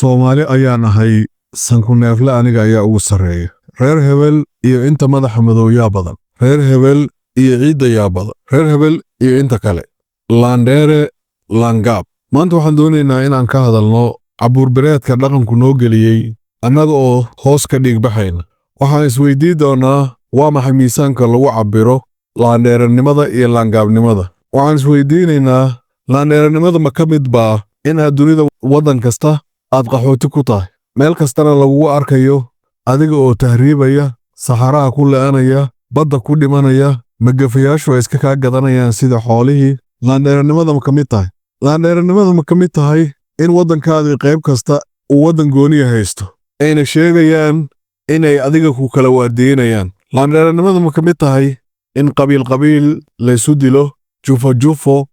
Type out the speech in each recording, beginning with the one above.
Soomaali ayaan ahay sanku neefle aniga ayaa ugu sarreeya. Reer Hebel iyo inta madaxa madow yaa badan. Reer Hebel iyo ciidda yaa badan. Reer Hebel iyo inta kale. Laandheere, laangaab. Maanta waxaan doonaynaa inaan ka hadalno cabuurbireedka dhaqanku noo geliyey annaga oo hoos ka dhigbaxayna. Waxaan isweydiin doonaa waa maxay miisaanka lagu cabiro laandheeranimada iyo laangaabnimada. Waxaan isweydiinaynaa laandheeranimada ma ka mid baa in aad dunida waddan kasta aad qaxooti ku tahay, meel kastana lagugu arkayo adiga oo tahriibaya, saxaraha ku la'anaya, badda ku dhimanaya, magafayaashu ay iska kaa gadanayaan sida xoolihii. Laandheeranimada ma ka mid tahay? Laandheeranimada ma ka mid tahay in waddankaadii qayb kasta uu waddan gooniya haysto, ayna sheegayaan inay adiga ku kala waardiinayaan? Laandheeranimada ma ka mid tahay in qabiil laysu dilo, jufo,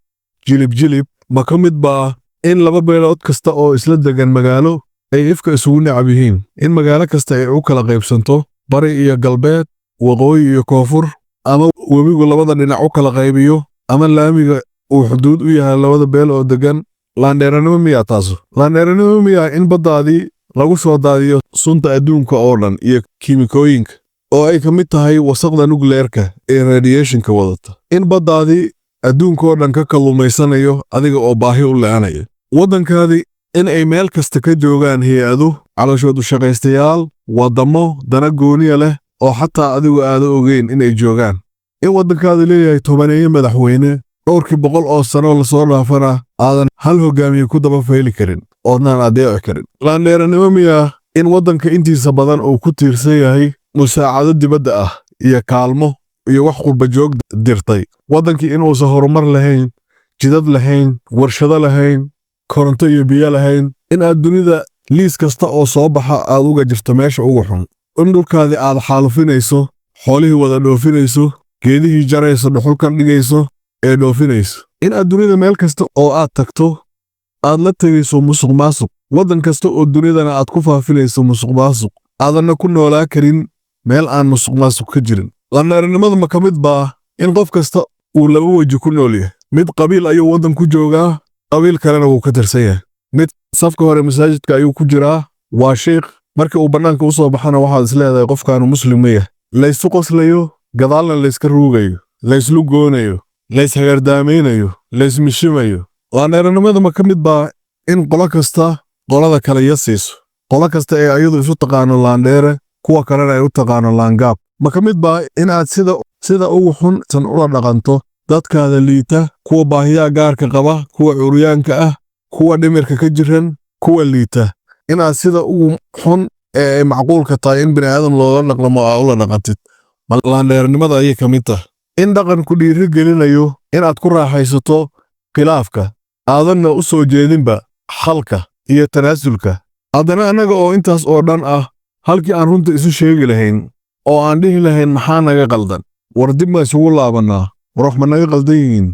jilib ma ka mid baa in laba beelood kasta oo isla degan magaalo ay ifka isugu necab yihiin, in magaalo kasta ay u kala qaybsanto bari iyo galbeed, waqooyi iyo koonfur, ama webigu labada dhinac u kala qaybiyo, ama laamiga uu xuduud u yahay labada beel oo degan? Laandheeranimo miyaa taasu? Laandheeranimo miyaa in baddaadii lagu soo daadiyo sunta adduunka oo dhan iyo kiimikooyinka oo ay ka mid tahay wasaqda nukleerka ee radiationka wadata, in baddaadii adduunka oo dhan ka kalluumaysanayo adiga oo baahi u la'anaya, waddankaadii in ay meel kasta ka joogaan hay-ado, calooshoodu shaqaystayaal, waddamo dana gooniya leh oo xataa adigu aada ogeyn inay joogaan, in waddankaadu leeyahay tobaneeye madaxweyne, dhowrkii 100 oo sano lasoo dhaafana aadan hal hogaamiye ku daba fayli karin oodnaan adeeci karin? Laandheeranimo miyaa in waddanka intiisa badan uu ku tiirsan yahay musaacado dibadda ah iyo kaalmo iyo wax qurba joog dirtay, waddankii inuusan horumar lahayn, jidad lahayn, warshado lahayn, koronto iyo biyo lahayn, in aad dunida liis kasta oo soo baxa aad uga jirto meesha ugu xun, in dhulkaadii aad xaalufinayso, xoolihii wada dhoofinayso, geedihii jarayso, dhuxulkan dhigayso ee dhoofinayso, in aad dunida meel kasta oo aad tagto aad la tegayso musuqmaasuq, waddan kasta oo dunidana aad ku faafinayso musuqmaasuq, aadanna ku noolaa karin meel aan musuqmaasuq ka jirin? Laandheeranimada ma ka mid baa in qof kasta uu laba weji ku nool yahay? Mid qabiil ayuu waddan ku joogaa, qabiil kalena wuu ka tirsan yahay. Mid safka hore masaajidka ayuu ku jiraa, waa sheekh, markii uu bannaanka u soo baxana waxaad isleedahay qofkaanu muslim ma yahay. Laysu qoslayo, gadaalna layska ruugayo, layslu goonayo, layshagardaameynayo, laysmishimayo. Laandheeranimada ma ka mid baa in qolo kasta qolada kale yasiiso, qolo kasta ee ayadu isu taqaano laandheere, kuwa kalena ay u taqaano laangaab? Ma ka mid baa in aad sida ugu xun san ula dhaqanto dadkaada liita, kuwa baahiyaha gaarka qaba, kuwa curyaanka ah, kuwa dhimirka ka jiran, kuwa liita, in aad sida ugu xun ee ay macquulka tahay in bini'aadam loola dhaqmo aa ula dhaqantid? Laandheeranimada ayay ka mid tahay in dhaqanku dhiiri gelinayo in aad ku raaxaysato khilaafka, aadanna u soo jeedinba xalka iyo tanaasulka. Haddana annaga oo intaas oo dhan ah, halkii aan runta isu sheegi lahayn oo aan dhihi lahayn maxaa naga qaldan, war dib ma isugu laabannaa, war wax ma naga qaldan yihiin,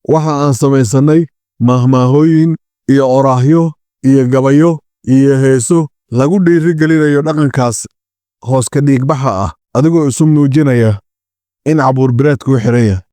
waxa aan samaysannay mahmaahooyin iyo oraahyo iyo gabayo iyo heeso lagu dhiiri gelinayo dhaqankaas hoos ka dhiigbaxa ah, adigoo isu muujinaya in cabuurbireedku xiran yahay.